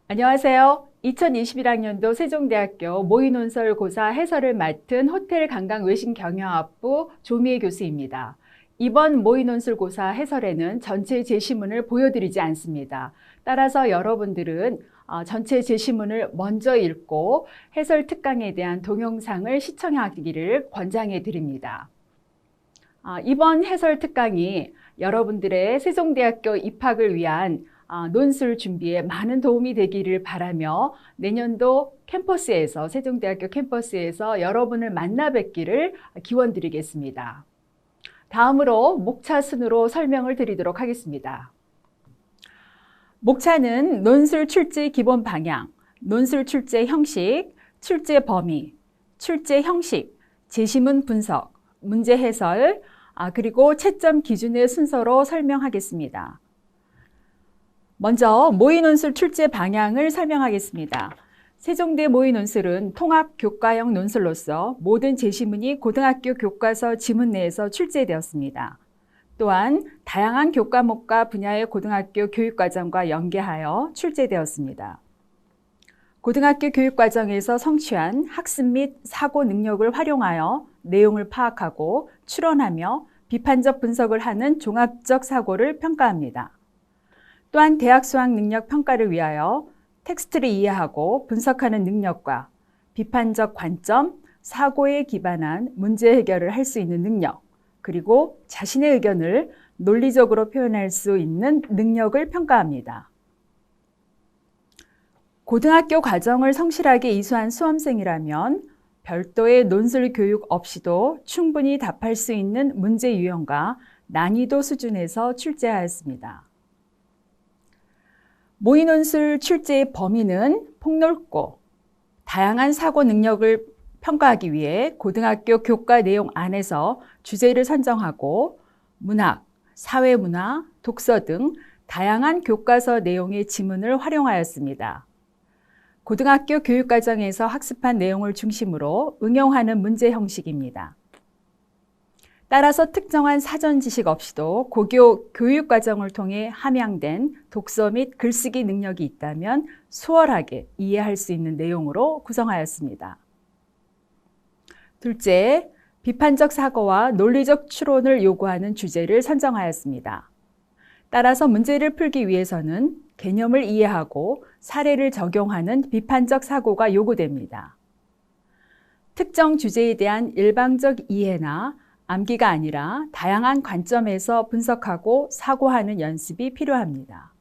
안녕하세요. 2021학년도 세종대학교 모의논설고사 해설을 맡은 호텔관광외신경영학부 조미애 교수입니다. 이번 모의논술고사 해설에는 전체 제시문을 보여드리지 않습니다. 따라서 여러분들은 전체 제시문을 먼저 읽고 해설 특강에 대한 동영상을 시청하기를 권장해 드립니다. 이번 해설 특강이 여러분들의 세종대학교 입학을 위한 논술 준비에 많은 도움이 되기를 바라며 내년도 캠퍼스에서 세종대학교 캠퍼스에서 여러분을 만나 뵙기를 기원드리겠습니다. 다음으로 목차 순으로 설명을 드리도록 하겠습니다. 목차는 논술 출제 기본 방향, 논술 출제 형식, 출제 범위, 출제 형식, 제시문 분석, 문제 해설, 그리고 채점 기준의 순서로 설명하겠습니다. 먼저 모의논술 출제 방향을 설명하겠습니다. 세종대 모의논술은 통합교과형 논술로서 모든 제시문이 고등학교 교과서 지문 내에서 출제되었습니다. 또한 다양한 교과목과 분야의 고등학교 교육과정과 연계하여 출제되었습니다. 고등학교 교육과정에서 성취한 학습 및 사고 능력을 활용하여 내용을 파악하고 추론하며 비판적 분석을 하는 종합적 사고를 평가합니다. 또한 대학 수학 능력 평가를 위하여 텍스트를 이해하고 분석하는 능력과 비판적 관점, 사고에 기반한 문제 해결을 할 수 있는 능력, 그리고 자신의 의견을 논리적으로 표현할 수 있는 능력을 평가합니다. 고등학교 과정을 성실하게 이수한 수험생이라면 별도의 논술 교육 없이도 충분히 답할 수 있는 문제 유형과 난이도 수준에서 출제하였습니다. 모의논술 출제의 범위는 폭넓고 다양한 사고 능력을 평가하기 위해 고등학교 교과 내용 안에서 주제를 선정하고 문학, 사회문화, 독서 등 다양한 교과서 내용의 지문을 활용하였습니다. 고등학교 교육과정에서 학습한 내용을 중심으로 응용하는 문제 형식입니다. 따라서 특정한 사전 지식 없이도 고교 교육과정을 통해 함양된 독서 및 글쓰기 능력이 있다면 수월하게 이해할 수 있는 내용으로 구성하였습니다. 둘째, 비판적 사고와 논리적 추론을 요구하는 주제를 선정하였습니다. 따라서 문제를 풀기 위해서는 개념을 이해하고 사례를 적용하는 비판적 사고가 요구됩니다. 특정 주제에 대한 일방적 이해나 암기가 아니라 다양한 관점에서 분석하고 사고하는 연습이 필요합니다.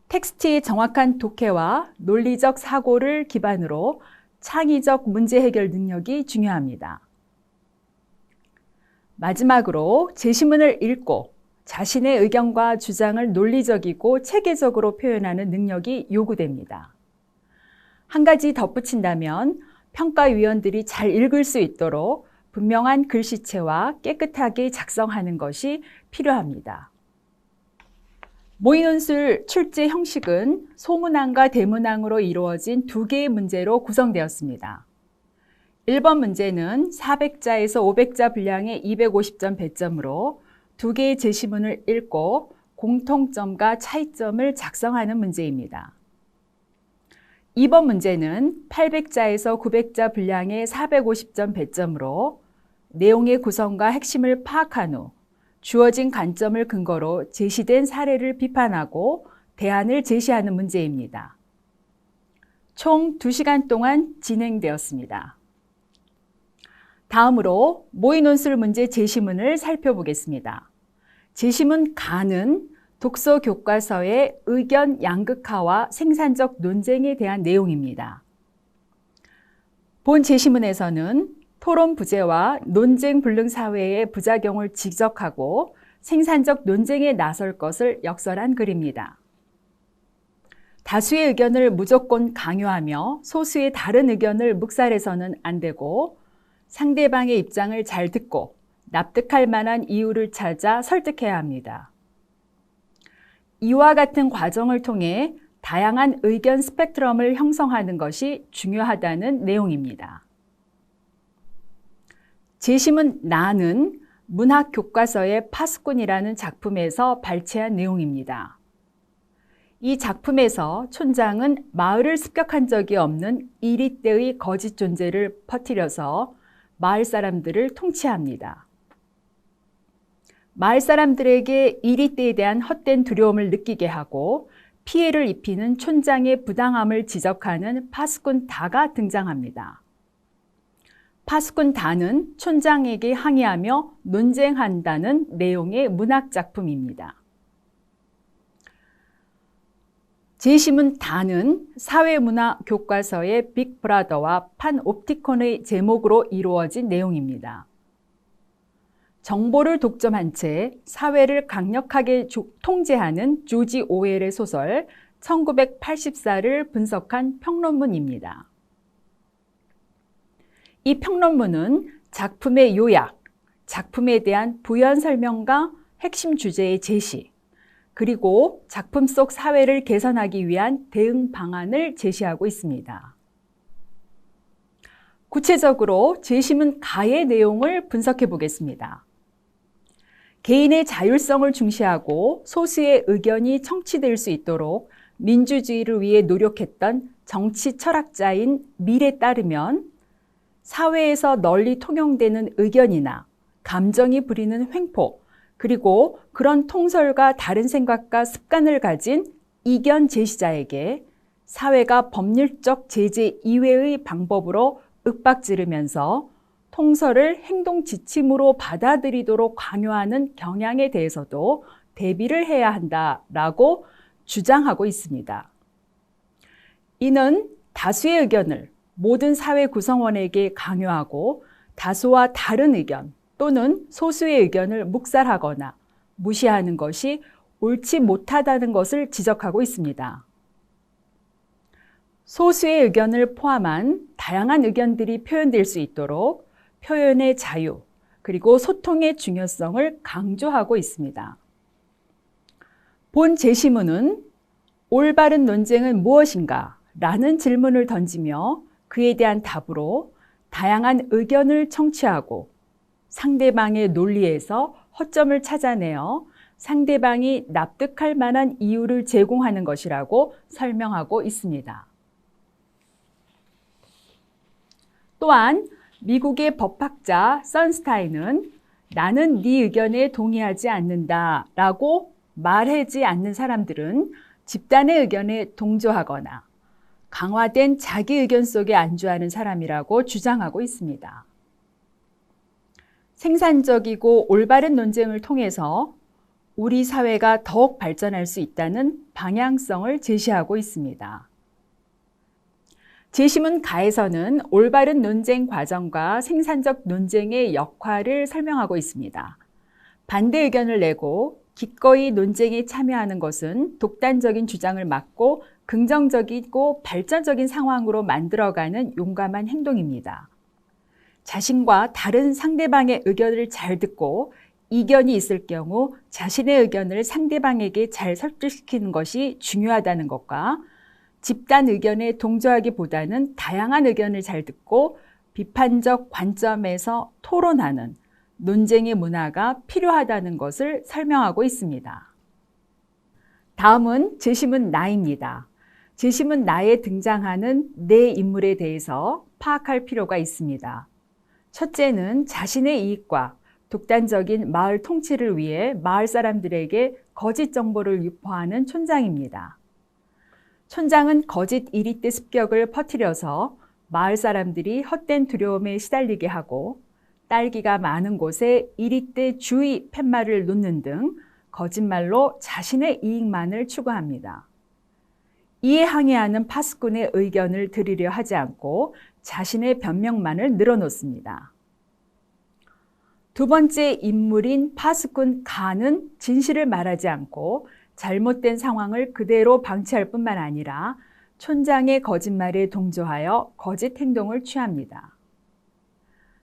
텍스트의 정확한 독해와 논리적 사고를 기반으로 창의적 문제 해결 능력이 중요합니다. 마지막으로 제시문을 읽고 자신의 의견과 주장을 논리적이고 체계적으로 표현하는 능력이 요구됩니다. 한 가지 덧붙인다면 평가위원들이 잘 읽을 수 있도록 분명한 글씨체와 깨끗하게 작성하는 것이 필요합니다. 모의논술 출제 형식은 소문항과 대문항으로 이루어진 두 개의 문제로 구성되었습니다. 1번 문제는 400자에서 500자 분량의 250점 배점으로 두 개의 제시문을 읽고 공통점과 차이점을 작성하는 문제입니다. 2번 문제는 800자에서 900자 분량의 450점 배점으로 내용의 구성과 핵심을 파악한 후 주어진 관점을 근거로 제시된 사례를 비판하고 대안을 제시하는 문제입니다. 총 2시간 동안 진행되었습니다. 다음으로 모의논술 문제 제시문을 살펴보겠습니다. 제시문 가는 독서 교과서의 의견 양극화와 생산적 논쟁에 대한 내용입니다. 본 제시문에서는 토론 부재와 논쟁 불능 사회의 부작용을 지적하고 생산적 논쟁에 나설 것을 역설한 글입니다. 다수의 의견을 무조건 강요하며 소수의 다른 의견을 묵살해서는 안 되고 상대방의 입장을 잘 듣고 납득할 만한 이유를 찾아 설득해야 합니다. 이와 같은 과정을 통해 다양한 의견 스펙트럼을 형성하는 것이 중요하다는 내용입니다. 제시문 나는 문학 교과서의 파수꾼이라는 작품에서 발췌한 내용입니다. 이 작품에서 촌장은 마을을 습격한 적이 없는 이리떼의 거짓 존재를 퍼뜨려서 마을 사람들을 통치합니다. 마을 사람들에게 이리떼에 대한 헛된 두려움을 느끼게 하고 피해를 입히는 촌장의 부당함을 지적하는 파수꾼 다가 등장합니다. 파수꾼 다는 촌장에게 항의하며 논쟁한다는 내용의 문학작품입니다. 제시문 다는 사회문화 교과서의 빅브라더와 판옵티콘의 제목으로 이루어진 내용입니다. 정보를 독점한 채 사회를 강력하게 통제하는 조지 오웰의 소설 1984를 분석한 평론문입니다. 이 평론문은 작품의 요약, 작품에 대한 부연 설명과 핵심 주제의 제시, 그리고 작품 속 사회를 개선하기 위한 대응 방안을 제시하고 있습니다. 구체적으로 제시문 가의 내용을 분석해 보겠습니다. 개인의 자율성을 중시하고 소수의 의견이 청취될 수 있도록 민주주의를 위해 노력했던 정치 철학자인 밀에 따르면 사회에서 널리 통용되는 의견이나 감정이 부리는 횡포, 그리고 그런 통설과 다른 생각과 습관을 가진 이견 제시자에게 사회가 법률적 제재 이외의 방법으로 윽박지르면서 통설을 행동 지침으로 받아들이도록 강요하는 경향에 대해서도 대비를 해야 한다라고 주장하고 있습니다. 이는 다수의 의견을 모든 사회 구성원에게 강요하고 다수와 다른 의견 또는 소수의 의견을 묵살하거나 무시하는 것이 옳지 못하다는 것을 지적하고 있습니다. 소수의 의견을 포함한 다양한 의견들이 표현될 수 있도록 표현의 자유, 그리고 소통의 중요성을 강조하고 있습니다. 본 제시문은 올바른 논쟁은 무엇인가? 라는 질문을 던지며 그에 대한 답으로 다양한 의견을 청취하고 상대방의 논리에서 허점을 찾아내어 상대방이 납득할 만한 이유를 제공하는 것이라고 설명하고 있습니다. 또한 미국의 법학자 선스타인은 나는 네 의견에 동의하지 않는다 라고 말하지 않는 사람들은 집단의 의견에 동조하거나 강화된 자기 의견 속에 안주하는 사람이라고 주장하고 있습니다. 생산적이고 올바른 논쟁을 통해서 우리 사회가 더욱 발전할 수 있다는 방향성을 제시하고 있습니다. 제시문 가에서는 올바른 논쟁 과정과 생산적 논쟁의 역할을 설명하고 있습니다. 반대 의견을 내고 기꺼이 논쟁에 참여하는 것은 독단적인 주장을 막고 긍정적이고 발전적인 상황으로 만들어가는 용감한 행동입니다. 자신과 다른 상대방의 의견을 잘 듣고 이견이 있을 경우 자신의 의견을 상대방에게 잘 설득시키는 것이 중요하다는 것과 집단 의견에 동조하기보다는 다양한 의견을 잘 듣고 비판적 관점에서 토론하는 논쟁의 문화가 필요하다는 것을 설명하고 있습니다. 다음은 제시문 나입니다. 제시문 나에 등장하는 네 인물에 대해서 파악할 필요가 있습니다. 첫째는 자신의 이익과 독단적인 마을 통치를 위해 마을 사람들에게 거짓 정보를 유포하는 촌장입니다. 촌장은 거짓 이리떼 습격을 퍼뜨려서 마을 사람들이 헛된 두려움에 시달리게 하고 딸기가 많은 곳에 이리떼 주의 팻말을 놓는 등 거짓말로 자신의 이익만을 추구합니다. 이에 항의하는 파수꾼의 의견을 들으려 하지 않고 자신의 변명만을 늘어놓습니다. 두 번째 인물인 파수꾼 가는 진실을 말하지 않고 잘못된 상황을 그대로 방치할 뿐만 아니라 촌장의 거짓말에 동조하여 거짓 행동을 취합니다.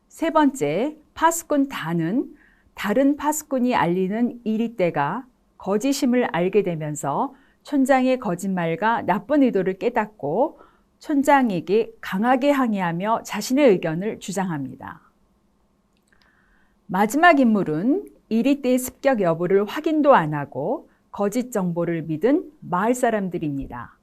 세 번째, 파수꾼 다는 다른 파수꾼이 알리는 이리떼가 거짓임을 알게 되면서 촌장의 거짓말과 나쁜 의도를 깨닫고 촌장에게 강하게 항의하며 자신의 의견을 주장합니다. 마지막 인물은 이리떼의 습격 여부를 확인도 안 하고 거짓 정보를 믿은 마을 사람들입니다.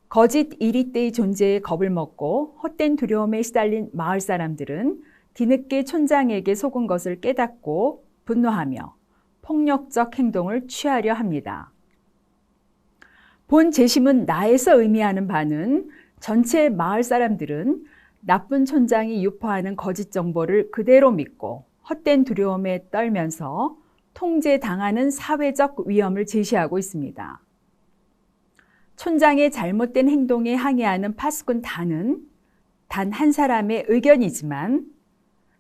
거짓 이리떼의 존재에 겁을 먹고 헛된 두려움에 시달린 마을 사람들은 뒤늦게 촌장에게 속은 것을 깨닫고 분노하며 폭력적 행동을 취하려 합니다. 본 재심은 나에서 의미하는 바는 전체 마을 사람들은 나쁜 촌장이 유포하는 거짓 정보를 그대로 믿고 헛된 두려움에 떨면서 통제당하는 사회적 위험을 제시하고 있습니다. 촌장의 잘못된 행동에 항의하는 파수꾼 단은 단 한 사람의 의견이지만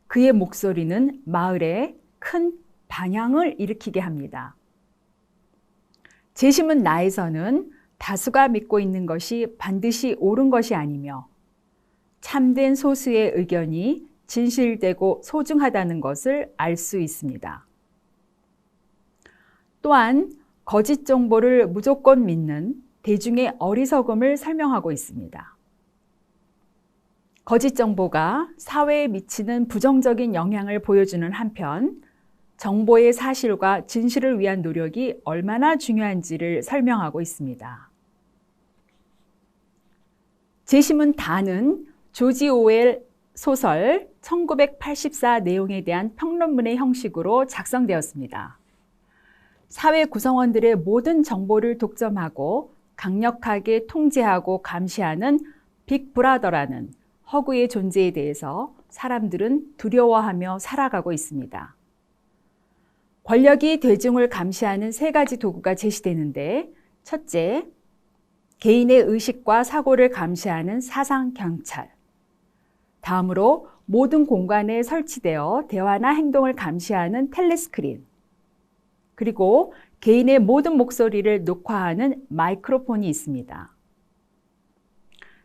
그의 목소리는 마을에 큰 반향을 일으키게 합니다. 재심은 나에서는 다수가 믿고 있는 것이 반드시 옳은 것이 아니며 참된 소수의 의견이 진실되고 소중하다는 것을 알 수 있습니다. 또한 거짓 정보를 무조건 믿는 대중의 어리석음을 설명하고 있습니다. 거짓 정보가 사회에 미치는 부정적인 영향을 보여주는 한편 정보의 사실과 진실을 위한 노력이 얼마나 중요한지를 설명하고 있습니다. 재심은 다는 조지 오웰 소설 1984 내용에 대한 평론문의 형식으로 작성되었습니다. 사회 구성원들의 모든 정보를 독점하고 강력하게 통제하고 감시하는 빅브라더라는 허구의 존재에 대해서 사람들은 두려워하며 살아가고 있습니다. 권력이 대중을 감시하는 세 가지 도구가 제시되는데, 첫째, 개인의 의식과 사고를 감시하는 사상 경찰. 다음으로 모든 공간에 설치되어 대화나 행동을 감시하는 텔레스크린. 그리고 개인의 모든 목소리를 녹화하는 마이크로폰이 있습니다.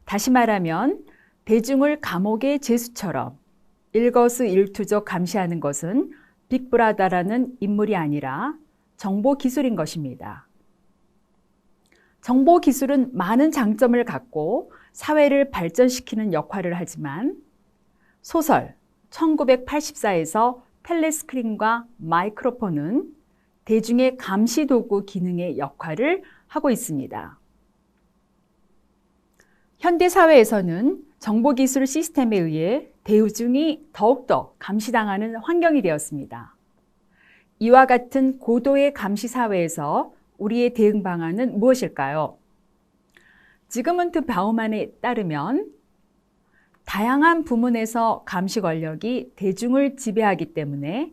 다시 말하면 대중을 감옥의 죄수처럼 일거수일투족 감시하는 것은 빅브라더라는 인물이 아니라 정보 기술인 것입니다. 정보 기술은 많은 장점을 갖고 사회를 발전시키는 역할을 하지만 소설 1984에서 텔레스크린과 마이크로폰은 대중의 감시 도구 기능의 역할을 하고 있습니다. 현대 사회에서는 정보기술 시스템에 의해 대중이 더욱더 감시당하는 환경이 되었습니다. 이와 같은 고도의 감시 사회에서 우리의 대응 방안은 무엇일까요? 지그문트 바우만에 따르면 다양한 부문에서 감시 권력이 대중을 지배하기 때문에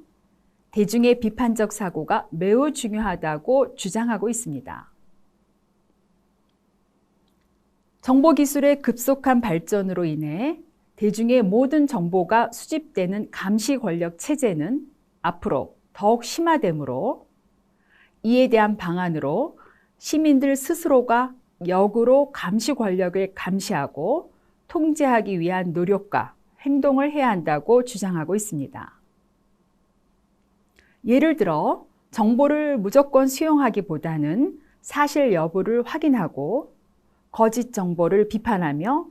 대중의 비판적 사고가 매우 중요하다고 주장하고 있습니다. 정보기술의 급속한 발전으로 인해 대중의 모든 정보가 수집되는 감시 권력 체제는 앞으로 더욱 심화되므로 이에 대한 방안으로 시민들 스스로가 역으로 감시 권력을 감시하고 통제하기 위한 노력과 행동을 해야 한다고 주장하고 있습니다. 예를 들어 정보를 무조건 수용하기보다는 사실 여부를 확인하고 거짓 정보를 비판하며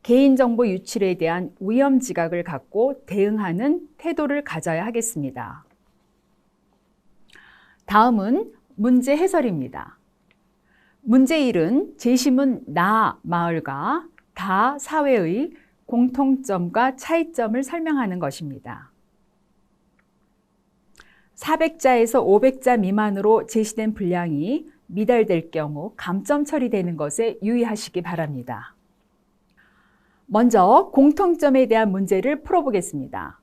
개인정보 유출에 대한 위험 지각을 갖고 대응하는 태도를 가져야 하겠습니다. 다음은 문제 해설입니다. 문제 1은 재심은 나 마을과 다 사회의 공통점과 차이점을 설명하는 것입니다. 400자에서 500자 미만으로 제시된 분량이 미달될 경우 감점 처리되는 것에 유의하시기 바랍니다. 먼저 공통점에 대한 문제를 풀어보겠습니다.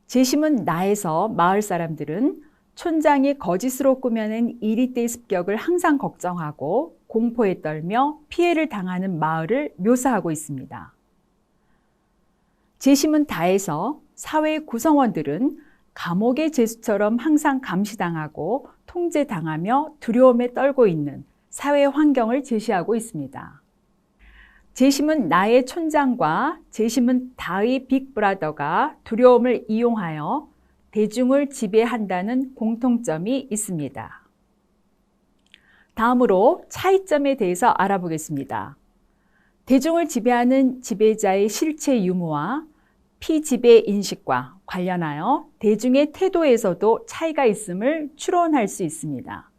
재심은 나에서 마을 사람들은 촌장이 거짓으로 꾸며낸 이리떼의 습격을 항상 걱정하고 공포에 떨며 피해를 당하는 마을을 묘사하고 있습니다. 재심은 다에서 사회 구성원들은 감옥의 죄수처럼 항상 감시당하고 통제당하며 두려움에 떨고 있는 사회 환경을 제시하고 있습니다. 재심은 나의 촌장과 재심은 다의 빅브라더가 두려움을 이용하여 대중을 지배한다는 공통점이 있습니다. 다음으로 차이점에 대해서 알아보겠습니다. 대중을 지배하는 지배자의 실체 유무와 피지배 인식과 관련하여 대중의 태도에서도 차이가 있음을 추론할 수 있습니다.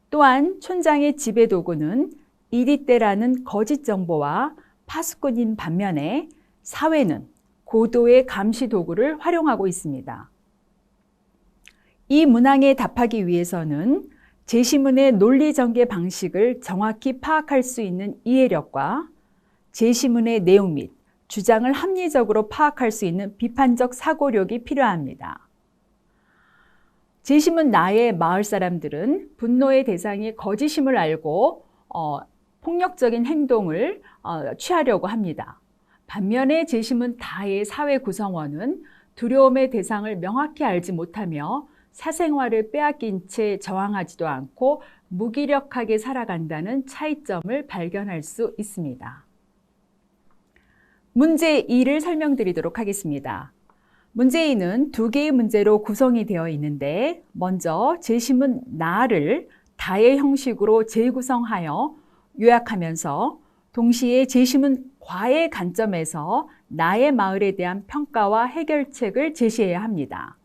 또한 촌장의 지배 도구는 이리떼라는 거짓 정보와 파수꾼인 반면에 사회는 고도의 감시 도구를 활용하고 있습니다. 이 문항에 답하기 위해서는 제시문의 논리 전개 방식을 정확히 파악할 수 있는 이해력과 제시문의 내용 및 주장을 합리적으로 파악할 수 있는 비판적 사고력이 필요합니다. 제시문 나의 마을 사람들은 분노의 대상이 거짓임을 알고 폭력적인 행동을 취하려고 합니다. 반면에 제시문 다의 사회 구성원은 두려움의 대상을 명확히 알지 못하며 사생활을 빼앗긴 채 저항하지도 않고 무기력하게 살아간다는 차이점을 발견할 수 있습니다. 문제 2를 설명드리도록 하겠습니다. 문제 2는 두 개의 문제로 구성이 되어 있는데 먼저 제시문 나를 다의 형식으로 재구성하여 요약하면서 동시에 제시문 과의 관점에서 나의 마을에 대한 평가와 해결책을 제시해야 합니다.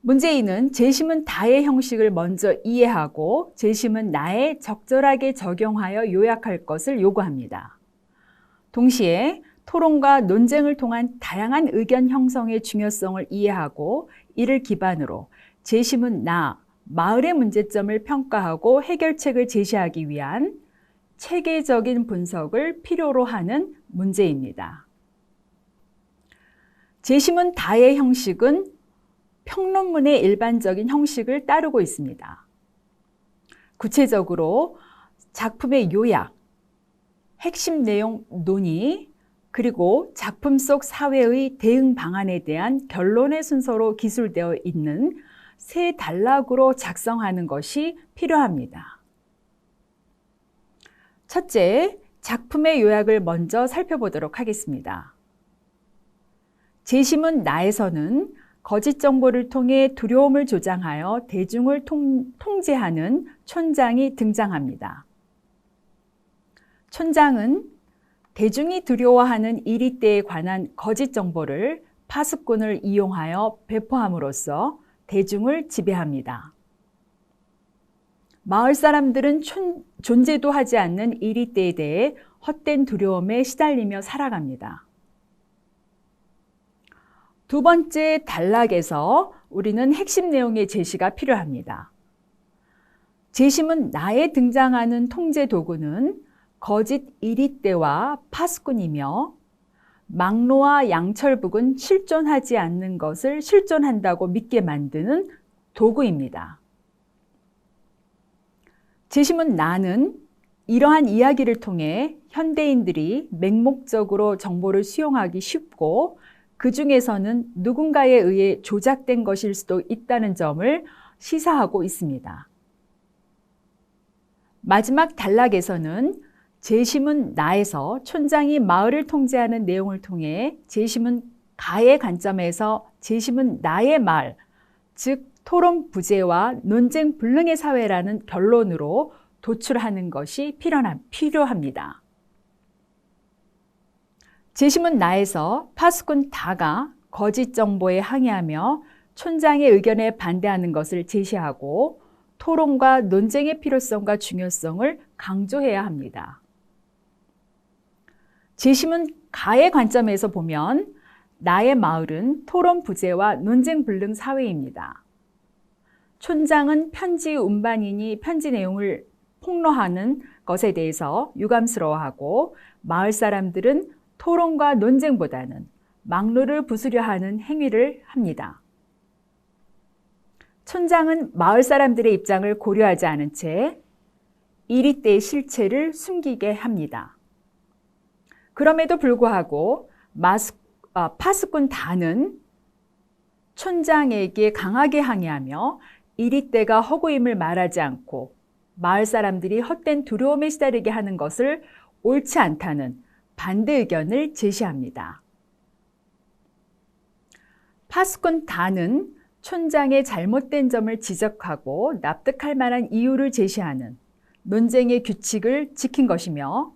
문제 2는 제시문 다의 형식을 먼저 이해하고 제시문 나에 적절하게 적용하여 요약할 것을 요구합니다. 동시에 토론과 논쟁을 통한 다양한 의견 형성의 중요성을 이해하고 이를 기반으로 제시문 나, 마을의 문제점을 평가하고 해결책을 제시하기 위한 체계적인 분석을 필요로 하는 문제입니다. 제시문 다의 형식은 평론문의 일반적인 형식을 따르고 있습니다. 구체적으로 작품의 요약, 핵심 내용 논의, 그리고 작품 속 사회의 대응 방안에 대한 결론의 순서로 기술되어 있는 세 단락으로 작성하는 것이 필요합니다. 첫째, 작품의 요약을 먼저 살펴보도록 하겠습니다. 제시문 나에서는 거짓 정보를 통해 두려움을 조장하여 대중을 통제하는 촌장이 등장합니다. 촌장은 대중이 두려워하는 이리떼에 관한 거짓 정보를 파수꾼을 이용하여 배포함으로써 대중을 지배합니다. 마을 사람들은 존재도 하지 않는 이리떼에 대해 헛된 두려움에 시달리며 살아갑니다. 두 번째 단락에서 우리는 핵심 내용의 제시가 필요합니다. 제시문 나에 등장하는 통제 도구는 거짓 이리떼와 파수꾼이며 망로와 양철북은 실존하지 않는 것을 실존한다고 믿게 만드는 도구입니다. 제시문 나는 이러한 이야기를 통해 현대인들이 맹목적으로 정보를 수용하기 쉽고 그 중에서는 누군가에 의해 조작된 것일 수도 있다는 점을 시사하고 있습니다. 마지막 단락에서는 제시문 나에서 촌장이 마을을 통제하는 내용을 통해 제시문 가의 관점에서 제시문 나의 말, 즉 토론 부재와 논쟁 불능의 사회라는 결론으로 도출하는 것이 필요합니다. 제시문 나에서 파수꾼 다가 거짓 정보에 항의하며 촌장의 의견에 반대하는 것을 제시하고 토론과 논쟁의 필요성과 중요성을 강조해야 합니다. 제시문 가의 관점에서 보면 나의 마을은 토론 부재와 논쟁 불능 사회입니다. 촌장은 편지 운반인이 편지 내용을 폭로하는 것에 대해서 유감스러워하고 마을 사람들은 토론과 논쟁보다는 막루를 부수려 하는 행위를 합니다. 촌장은 마을 사람들의 입장을 고려하지 않은 채 이리떼의 실체를 숨기게 합니다. 그럼에도 불구하고 파수꾼 다는 촌장에게 강하게 항의하며 이리떼가 허구임을 말하지 않고 마을 사람들이 헛된 두려움에 시달리게 하는 것을 옳지 않다는 반대 의견을 제시합니다. 파수꾼 다는 촌장의 잘못된 점을 지적하고 납득할 만한 이유를 제시하는 논쟁의 규칙을 지킨 것이며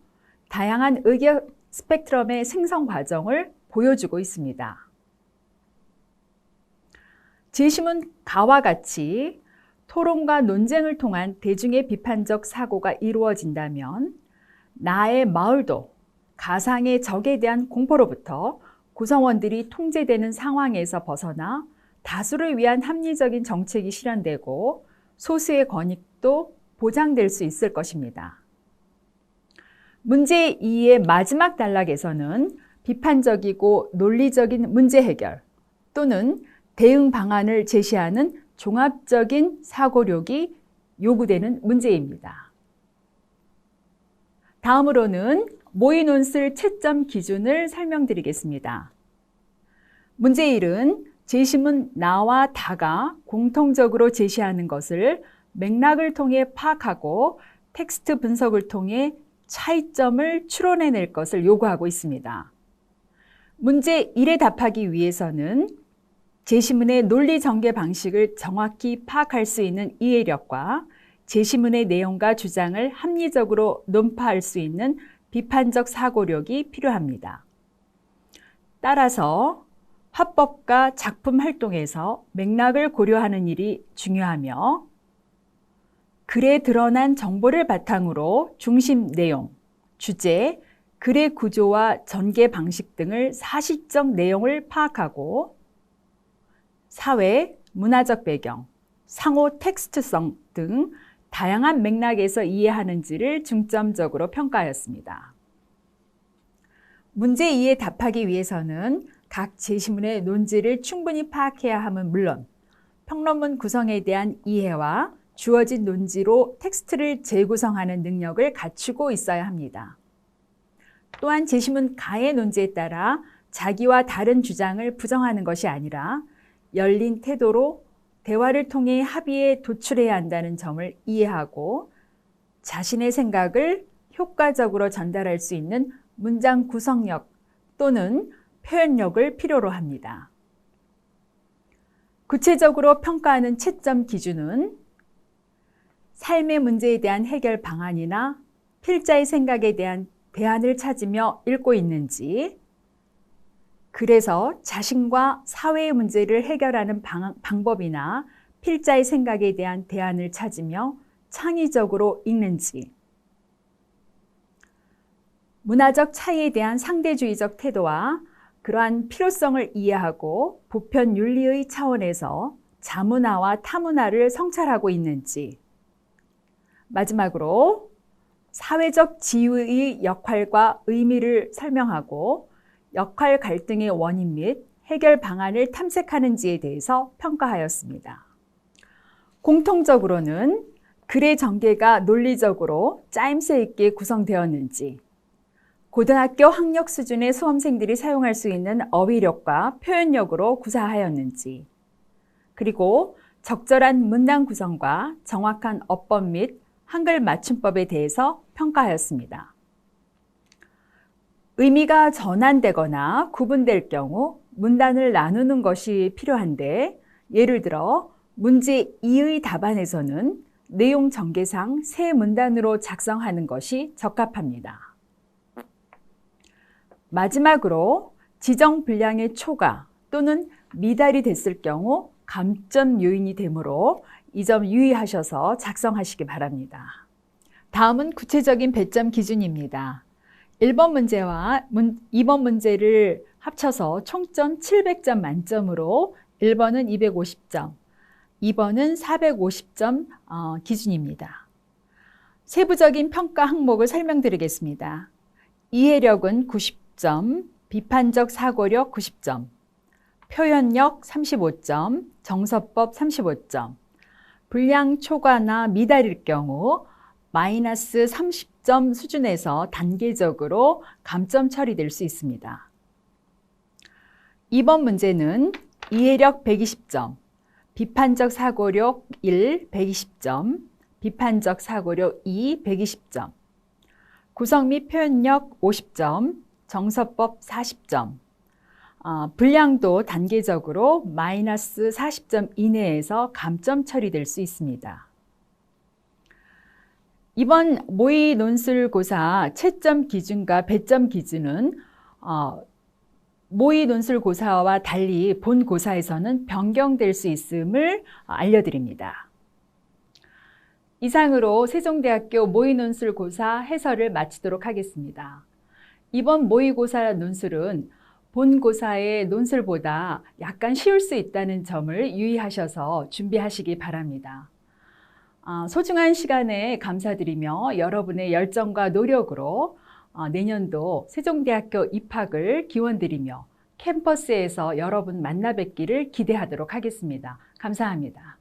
다양한 의견 스펙트럼의 생성 과정을 보여주고 있습니다. 제시문 가와 같이 토론과 논쟁을 통한 대중의 비판적 사고가 이루어진다면 나의 마을도 가상의 적에 대한 공포로부터 구성원들이 통제되는 상황에서 벗어나 다수를 위한 합리적인 정책이 실현되고 소수의 권익도 보장될 수 있을 것입니다. 문제 2의 마지막 단락에서는 비판적이고 논리적인 문제 해결 또는 대응 방안을 제시하는 종합적인 사고력이 요구되는 문제입니다. 다음으로는 모의 논술 채점 기준을 설명드리겠습니다. 문제 1은 제시문 나와 다가 공통적으로 제시하는 것을 맥락을 통해 파악하고 텍스트 분석을 통해 차이점을 추론해낼 것을 요구하고 있습니다. 문제 1에 답하기 위해서는 제시문의 논리 전개 방식을 정확히 파악할 수 있는 이해력과 제시문의 내용과 주장을 합리적으로 논파할 수 있는 비판적 사고력이 필요합니다. 따라서 화법과 작품 활동에서 맥락을 고려하는 일이 중요하며 글에 드러난 정보를 바탕으로 중심 내용, 주제, 글의 구조와 전개 방식 등을 사실적 내용을 파악하고 사회, 문화적 배경, 상호 텍스트성 등 다양한 맥락에서 이해하는지를 중점적으로 평가하였습니다. 문제 2에 답하기 위해서는 각 제시문의 논지를 충분히 파악해야 함은 물론 평론문 구성에 대한 이해와 주어진 논지로 텍스트를 재구성하는 능력을 갖추고 있어야 합니다. 또한 제시문 가의 논지에 따라 자기와 다른 주장을 부정하는 것이 아니라 열린 태도로 대화를 통해 합의에 도출해야 한다는 점을 이해하고 자신의 생각을 효과적으로 전달할 수 있는 문장 구성력 또는 표현력을 필요로 합니다. 구체적으로 평가하는 채점 기준은 삶의 문제에 대한 해결 방안이나 필자의 생각에 대한 대안을 찾으며 읽고 있는지, 그래서 자신과 사회의 문제를 해결하는 방법이나 필자의 생각에 대한 대안을 찾으며 창의적으로 읽는지, 문화적 차이에 대한 상대주의적 태도와 그러한 필요성을 이해하고 보편 윤리의 차원에서 자문화와 타문화를 성찰하고 있는지, 마지막으로 사회적 지위의 역할과 의미를 설명하고 역할 갈등의 원인 및 해결 방안을 탐색하는지에 대해서 평가하였습니다. 공통적으로는 글의 전개가 논리적으로 짜임새 있게 구성되었는지, 고등학교 학력 수준의 수험생들이 사용할 수 있는 어휘력과 표현력으로 구사하였는지, 그리고 적절한 문장 구성과 정확한 어법 및 한글 맞춤법에 대해서 평가하였습니다. 의미가 전환되거나 구분될 경우 문단을 나누는 것이 필요한데, 예를 들어 문제 2의 답안에서는 내용 전개상 세 문단으로 작성하는 것이 적합합니다. 마지막으로 지정 분량의 초과 또는 미달이 됐을 경우 감점 요인이 되므로 이 점 유의하셔서 작성하시기 바랍니다. 다음은 구체적인 배점 기준입니다. 1번 문제와 2번 문제를 합쳐서 총점 700점 만점으로 1번은 250점, 2번은 450점 기준입니다. 세부적인 평가 항목을 설명드리겠습니다. 이해력은 90점, 비판적 사고력 90점, 표현력 35점, 정서법 35점, 분량 초과나 미달일 경우 마이너스 30점 수준에서 단계적으로 감점 처리될 수 있습니다. 2번 문제는 이해력 120점, 비판적 사고력 1, 120점, 비판적 사고력 2, 120점, 구성 및 표현력 50점, 정서법 40점, 분량도 단계적으로 마이너스 40점 이내에서 감점 처리될 수 있습니다. 이번 모의 논술고사 채점 기준과 배점 기준은 모의 논술고사와 달리 본고사에서는 변경될 수 있음을 알려드립니다. 이상으로 세종대학교 모의논술고사 해설을 마치도록 하겠습니다. 이번 모의고사 논술은 본고사의 논술보다 약간 쉬울 수 있다는 점을 유의하셔서 준비하시기 바랍니다. 소중한 시간에 감사드리며 여러분의 열정과 노력으로 내년도 세종대학교 입학을 기원드리며 캠퍼스에서 여러분 만나 뵙기를 기대하도록 하겠습니다. 감사합니다.